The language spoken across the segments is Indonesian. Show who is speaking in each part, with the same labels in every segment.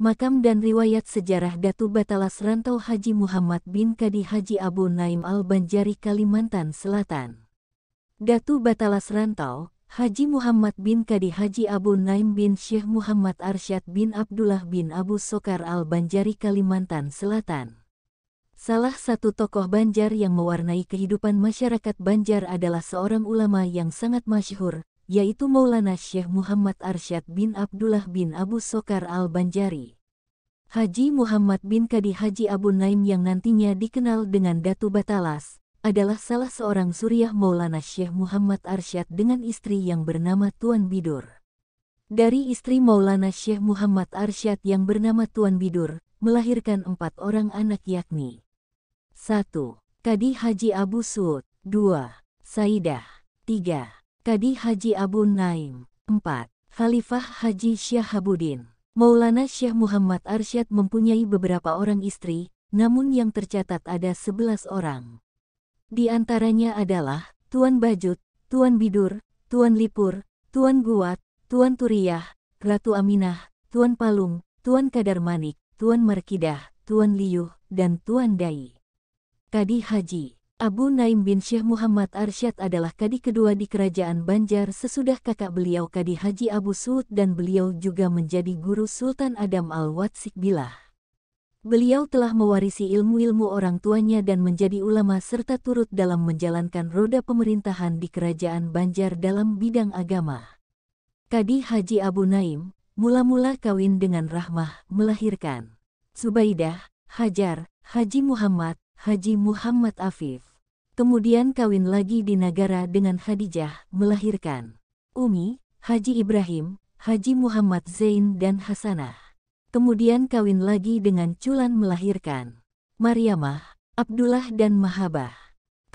Speaker 1: Makam dan riwayat sejarah Datu Batalas Rantau Haji Muhammad bin Kadi Haji Abu Naim Al-Banjari Kalimantan Selatan. Datu Batalas Rantau, Haji Muhammad bin Kadi Haji Abu Naim bin Syekh Muhammad Arsyad bin Abdullah bin Abu Sokar Al-Banjari Kalimantan Selatan. Salah satu tokoh Banjar yang mewarnai kehidupan masyarakat Banjar adalah seorang ulama yang sangat masyhur, yaitu Maulana Syekh Muhammad Arsyad bin Abdullah bin Abu Sokar Al-Banjari. Haji Muhammad bin Kadi Haji Abu Naim yang nantinya dikenal dengan Datu Batalas, adalah salah seorang suriah Maulana Syekh Muhammad Arsyad dengan istri yang bernama Tuan Bidur. Dari istri Maulana Syekh Muhammad Arsyad yang bernama Tuan Bidur, melahirkan 4 orang anak yakni 1. Kadi Haji Abu Suud. 2. Saidah. 3. Kadi Haji Abu Naim. 4. Khalifah Haji Syahabuddin. Maulana Syekh Muhammad Arsyad mempunyai beberapa orang istri, namun yang tercatat ada 11 orang. Di antaranya adalah Tuan Bajut, Tuan Bidur, Tuan Lipur, Tuan Guat, Tuan Turiyah, Ratu Aminah, Tuan Palung, Tuan Kadar Manik, Tuan Markidah, Tuan Liyuh, dan Tuan Dai. Kadi Haji Abu Naim bin Syekh Muhammad Arsyad adalah kadi kedua di kerajaan Banjar sesudah kakak beliau Kadi Haji Abu Suud dan beliau juga menjadi guru Sultan Adam Al-Watsik Billah. Beliau telah mewarisi ilmu-ilmu orang tuanya dan menjadi ulama serta turut dalam menjalankan roda pemerintahan di kerajaan Banjar dalam bidang agama. Kadi Haji Abu Naim mula-mula kawin dengan Rahmah, melahirkan Subaidah, Hajar, Haji Muhammad Afif. Kemudian kawin lagi di Nagara dengan Khadijah, melahirkan Umi, Haji Ibrahim, Haji Muhammad Zain dan Hasanah. Kemudian kawin lagi dengan Culan, melahirkan Maryamah, Abdullah dan Mahabah.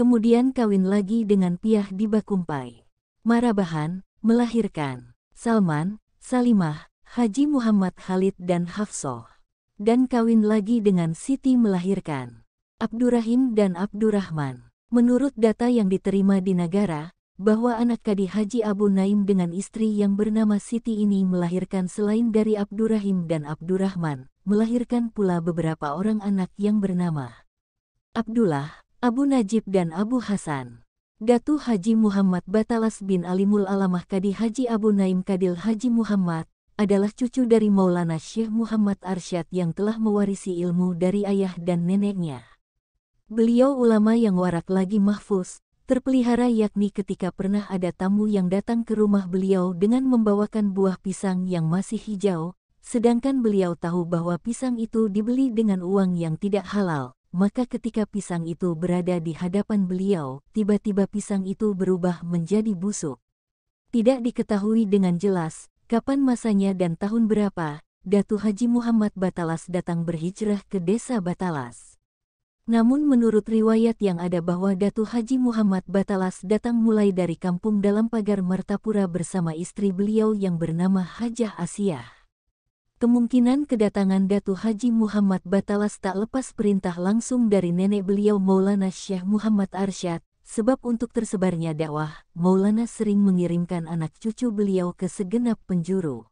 Speaker 1: Kemudian kawin lagi dengan Piah di Bakumpai, Marabahan, melahirkan Salman, Salimah, Haji Muhammad Khalid dan Hafsoh. Dan kawin lagi dengan Siti, melahirkan Abdurrahim dan Abdurrahman. Menurut data yang diterima di Nagara, bahwa anak Kadi Haji Abu Naim dengan istri yang bernama Siti ini melahirkan selain dari Abdurrahim dan Abdurrahman, melahirkan pula beberapa orang anak yang bernama Abdullah, Abu Najib dan Abu Hasan. Datu Haji Muhammad Batalas bin Alimul Alamah Kadi Haji Abu Naim Kadil Haji Muhammad adalah cucu dari Maulana Syekh Muhammad Arsyad yang telah mewarisi ilmu dari ayah dan neneknya. Beliau ulama yang warak lagi mahfuz, terpelihara, yakni ketika pernah ada tamu yang datang ke rumah beliau dengan membawakan buah pisang yang masih hijau, sedangkan beliau tahu bahwa pisang itu dibeli dengan uang yang tidak halal, maka ketika pisang itu berada di hadapan beliau, tiba-tiba pisang itu berubah menjadi busuk. Tidak diketahui dengan jelas kapan masanya dan tahun berapa, Datu Haji Muhammad Batalas datang berhijrah ke desa Batalas. Namun menurut riwayat yang ada bahwa Datu Haji Muhammad Batalas datang mulai dari kampung dalam pagar Martapura bersama istri beliau yang bernama Hajah Asiyah. Kemungkinan kedatangan Datu Haji Muhammad Batalas tak lepas perintah langsung dari nenek beliau Maulana Syekh Muhammad Arsyad, sebab untuk tersebarnya dakwah, Maulana sering mengirimkan anak cucu beliau ke segenap penjuru.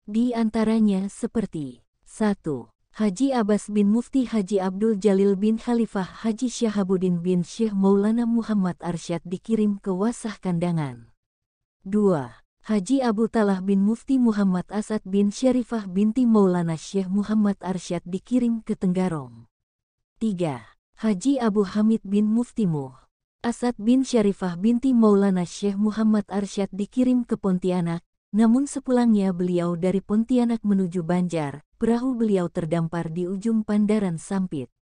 Speaker 1: Di antaranya seperti 1. Haji Abbas bin Mufti Haji Abdul Jalil bin Khalifah Haji Syahabuddin bin Syekh Maulana Muhammad Arsyad dikirim ke Wasah Kandangan. 2. Haji Abu Talah bin Mufti Muhammad Asad bin Syarifah binti Maulana Syekh Muhammad Arsyad dikirim ke Tenggarong. 3. Haji Abu Hamid bin Mufti Asad bin Syarifah binti Maulana Syekh Muhammad Arsyad dikirim ke Pontianak, namun sepulangnya beliau dari Pontianak menuju Banjar, perahu beliau terdampar di ujung Pandaran Sampit.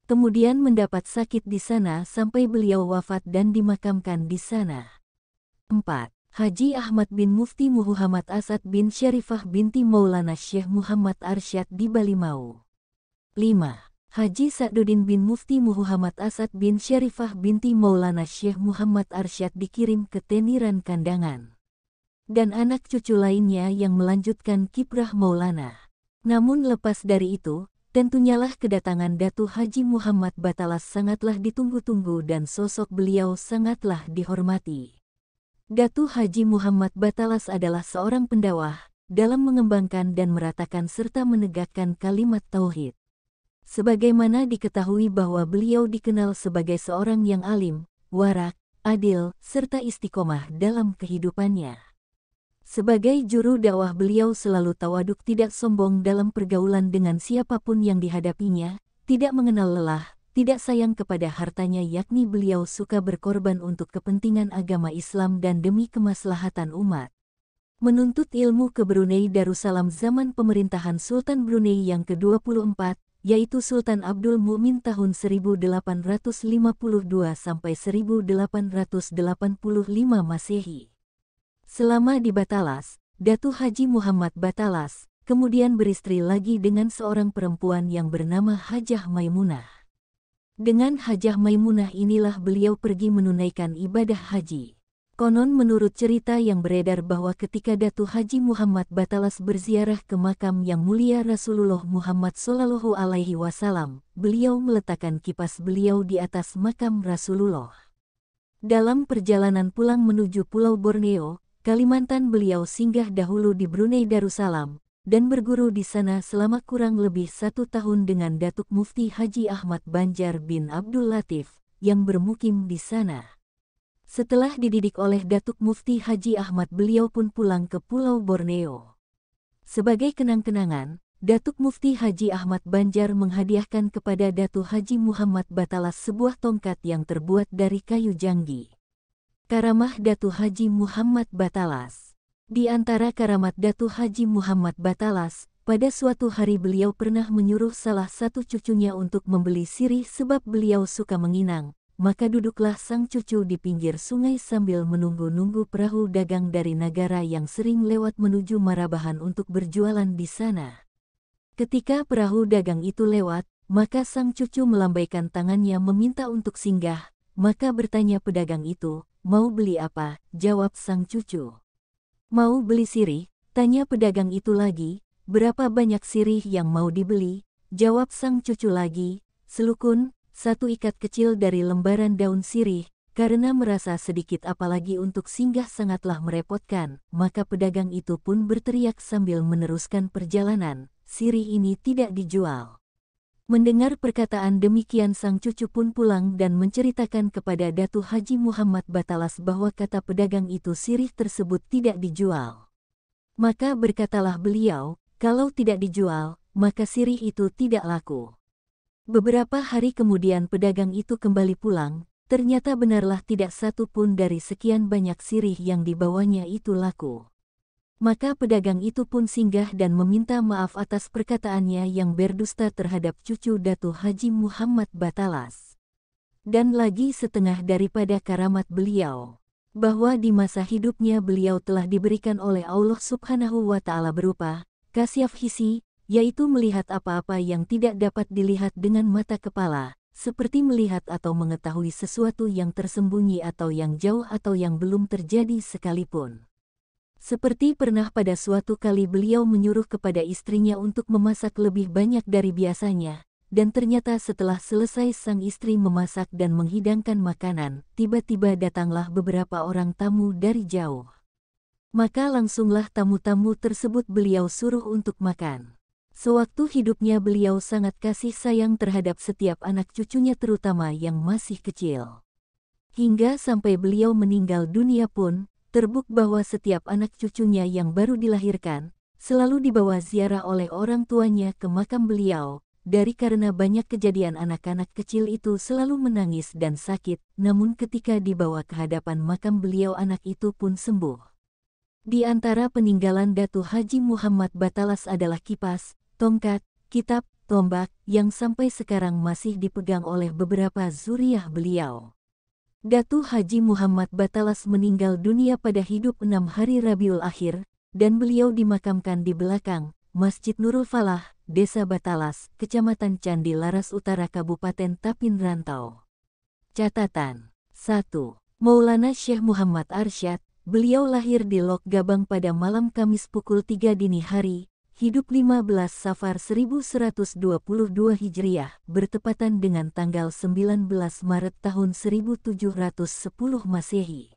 Speaker 1: Kemudian mendapat sakit di sana sampai beliau wafat dan dimakamkan di sana. 4. Haji Ahmad bin Mufti Muhammad Asad bin Syarifah binti Maulana Syekh Muhammad Arsyad di Balimau. 5. Haji Sa'duddin bin Mufti Muhammad Asad bin Syarifah binti Maulana Syekh Muhammad Arsyad dikirim ke Teniran Kandangan. Dan anak cucu lainnya yang melanjutkan kiprah Maulana. Namun lepas dari itu, tentunyalah kedatangan Datu Haji Muhammad Batalas sangatlah ditunggu-tunggu dan sosok beliau sangatlah dihormati. Datu Haji Muhammad Batalas adalah seorang pendakwah, dalam mengembangkan dan meratakan serta menegakkan kalimat tauhid. Sebagaimana diketahui bahwa beliau dikenal sebagai seorang yang alim, warak, adil, serta istiqomah dalam kehidupannya. Sebagai juru dakwah beliau selalu tawaduk, tidak sombong dalam pergaulan dengan siapapun yang dihadapinya, tidak mengenal lelah, tidak sayang kepada hartanya, yakni beliau suka berkorban untuk kepentingan agama Islam dan demi kemaslahatan umat. Menuntut ilmu ke Brunei Darussalam zaman pemerintahan Sultan Brunei yang ke-24, yaitu Sultan Abdul Mu'min tahun 1852 sampai 1885 Masehi. Selama di Batalas, Datu Haji Muhammad Batalas kemudian beristri lagi dengan seorang perempuan yang bernama Hajah Maimunah. Dengan Hajah Maimunah inilah beliau pergi menunaikan ibadah haji. Konon menurut cerita yang beredar bahwa ketika Datu Haji Muhammad Batalas berziarah ke makam yang mulia Rasulullah Muhammad SAW, beliau meletakkan kipas beliau di atas makam Rasulullah. Dalam perjalanan pulang menuju Pulau Borneo, Kalimantan, beliau singgah dahulu di Brunei Darussalam dan berguru di sana selama kurang lebih 1 tahun dengan Datuk Mufti Haji Ahmad Banjar bin Abdul Latif yang bermukim di sana. Setelah dididik oleh Datuk Mufti Haji Ahmad, beliau pun pulang ke Pulau Borneo. Sebagai kenang-kenangan, Datuk Mufti Haji Ahmad Banjar menghadiahkan kepada Datu Haji Muhammad Batalas sebuah tongkat yang terbuat dari kayu janggi. Karamah Datu Haji Muhammad Batalas. Di antara karamat Datu Haji Muhammad Batalas, pada suatu hari beliau pernah menyuruh salah satu cucunya untuk membeli sirih sebab beliau suka menginang. Maka duduklah sang cucu di pinggir sungai sambil menunggu-nunggu perahu dagang dari negara yang sering lewat menuju Marabahan untuk berjualan di sana. Ketika perahu dagang itu lewat, maka sang cucu melambaikan tangannya meminta untuk singgah. Maka bertanya pedagang itu, "Mau beli apa?" Jawab sang cucu. "Mau beli sirih." Tanya pedagang itu lagi, "Berapa banyak sirih yang mau dibeli?" Jawab sang cucu lagi, "Selukun." 1 ikat kecil dari lembaran daun sirih, karena merasa sedikit apalagi untuk singgah sangatlah merepotkan, maka pedagang itu pun berteriak sambil meneruskan perjalanan, "Sirih ini tidak dijual." Mendengar perkataan demikian, sang cucu pun pulang dan menceritakan kepada Datu Haji Muhammad Batalas bahwa kata pedagang itu sirih tersebut tidak dijual. Maka berkatalah beliau, kalau tidak dijual, maka sirih itu tidak laku. Beberapa hari kemudian pedagang itu kembali pulang, ternyata benarlah tidak satu pun dari sekian banyak sirih yang dibawanya itu laku. Maka pedagang itu pun singgah dan meminta maaf atas perkataannya yang berdusta terhadap cucu Datu Haji Muhammad Batalas. Dan lagi setengah daripada karamat beliau, bahwa di masa hidupnya beliau telah diberikan oleh Allah Subhanahu wa Ta'ala berupa kasyaf hisi, yaitu melihat apa-apa yang tidak dapat dilihat dengan mata kepala, seperti melihat atau mengetahui sesuatu yang tersembunyi atau yang jauh atau yang belum terjadi sekalipun. Seperti pernah pada suatu kali beliau menyuruh kepada istrinya untuk memasak lebih banyak dari biasanya, dan ternyata setelah selesai sang istri memasak dan menghidangkan makanan, tiba-tiba datanglah beberapa orang tamu dari jauh. Maka langsunglah tamu-tamu tersebut beliau suruh untuk makan. Sewaktu hidupnya beliau sangat kasih sayang terhadap setiap anak cucunya terutama yang masih kecil. Hingga sampai beliau meninggal dunia pun, terbukti bahwa setiap anak cucunya yang baru dilahirkan, selalu dibawa ziarah oleh orang tuanya ke makam beliau, dari karena banyak kejadian anak-anak kecil itu selalu menangis dan sakit, namun ketika dibawa ke hadapan makam beliau anak itu pun sembuh. Di antara peninggalan Datu Haji Muhammad Batalas adalah kipas, tongkat, kitab, tombak, yang sampai sekarang masih dipegang oleh beberapa zuriyah beliau. Datu Haji Muhammad Batalas meninggal dunia pada hidup 6 hari Rabiul Akhir, dan beliau dimakamkan di belakang Masjid Nurul Falah, Desa Batalas, Kecamatan Candi Laras Utara, Kabupaten Tapin Rantau. Catatan 1. Maulana Syekh Muhammad Arsyad, beliau lahir di Lok Gabang pada malam Kamis pukul 3 dini hari, hidup 15 Safar 1122 Hijriah, bertepatan dengan tanggal 19 Maret tahun 1710 Masehi.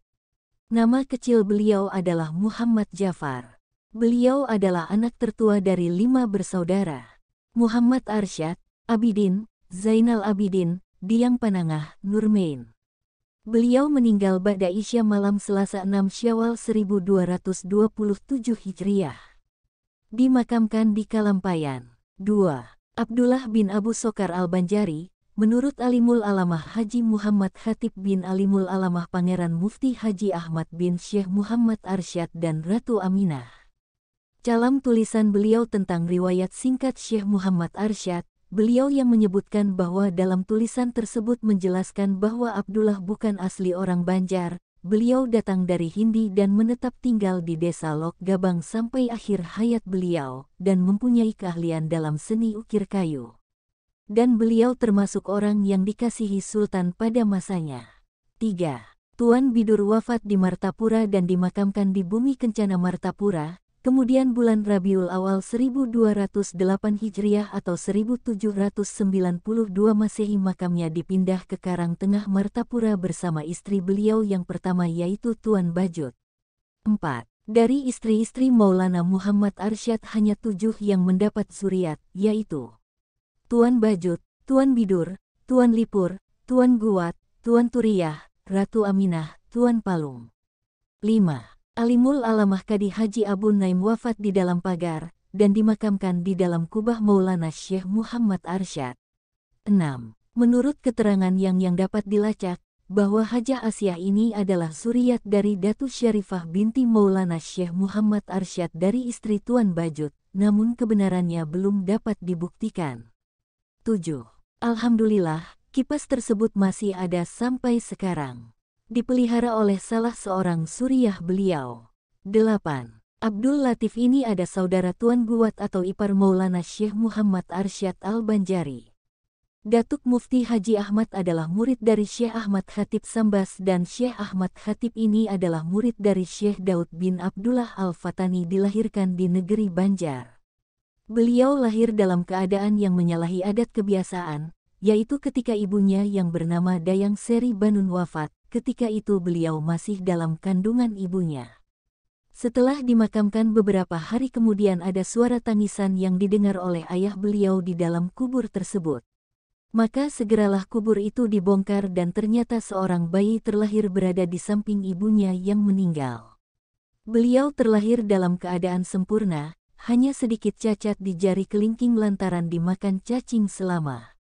Speaker 1: Nama kecil beliau adalah Muhammad Jafar. Beliau adalah anak tertua dari 5 bersaudara. Muhammad Arsyad, Abidin, Zainal Abidin, Diang Panangah, Nurmain. Beliau meninggal ba'da Isya malam Selasa 6 Syawal 1227 Hijriah. Dimakamkan di Kalampayan. 2. Abdullah bin Abu Sokar Al-Banjari, menurut Alimul Alamah Haji Muhammad Khatib bin Alimul Alamah Pangeran Mufti Haji Ahmad bin Syekh Muhammad Arsyad dan Ratu Aminah. Dalam tulisan beliau tentang riwayat singkat Syekh Muhammad Arsyad, beliau yang menyebutkan bahwa dalam tulisan tersebut menjelaskan bahwa Abdullah bukan asli orang Banjar. Beliau datang dari Hindi dan menetap tinggal di desa Lok Gabang sampai akhir hayat beliau, dan mempunyai keahlian dalam seni ukir kayu. Dan beliau termasuk orang yang dikasihi Sultan pada masanya. 3. Tuan Bidur wafat di Martapura dan dimakamkan di Bumi Kencana Martapura, kemudian bulan Rabiul Awal 1208 Hijriah atau 1792 Masehi makamnya dipindah ke Karangtengah Martapura bersama istri beliau yang pertama yaitu Tuan Bajut. 4. Dari istri-istri Maulana Muhammad Arsyad hanya 7 yang mendapat zuriat, yaitu Tuan Bajut, Tuan Bidur, Tuan Lipur, Tuan Guwat, Tuan Turiyah, Ratu Aminah, Tuan Palung. 5. Alimul Alamah Kadi Haji Abu Naim wafat di dalam pagar, dan dimakamkan di dalam kubah Maulana Syekh Muhammad Arsyad. 6. Menurut keterangan yang dapat dilacak, bahwa Hajah Asyah ini adalah zuriat dari Datu Syarifah binti Maulana Syekh Muhammad Arsyad dari istri Tuan Bajut, namun kebenarannya belum dapat dibuktikan. 7. Alhamdulillah, kipas tersebut masih ada sampai sekarang. Dipelihara oleh salah seorang suriah beliau. 8. Abdul Latif ini ada saudara Tuan Guwat atau ipar Maulana Syekh Muhammad Arsyad Al-Banjari. Datuk Mufti Haji Ahmad adalah murid dari Syekh Ahmad Khatib Sambas dan Syekh Ahmad Khatib ini adalah murid dari Syekh Daud bin Abdullah Al-Fatani dilahirkan di negeri Banjar. Beliau lahir dalam keadaan yang menyalahi adat kebiasaan, yaitu ketika ibunya yang bernama Dayang Seri Banun wafat. Ketika itu beliau masih dalam kandungan ibunya. Setelah dimakamkan beberapa hari kemudian ada suara tangisan yang didengar oleh ayah beliau di dalam kubur tersebut. Maka segeralah kubur itu dibongkar dan ternyata seorang bayi terlahir berada di samping ibunya yang meninggal. Beliau terlahir dalam keadaan sempurna, hanya sedikit cacat di jari kelingking lantaran dimakan cacing selama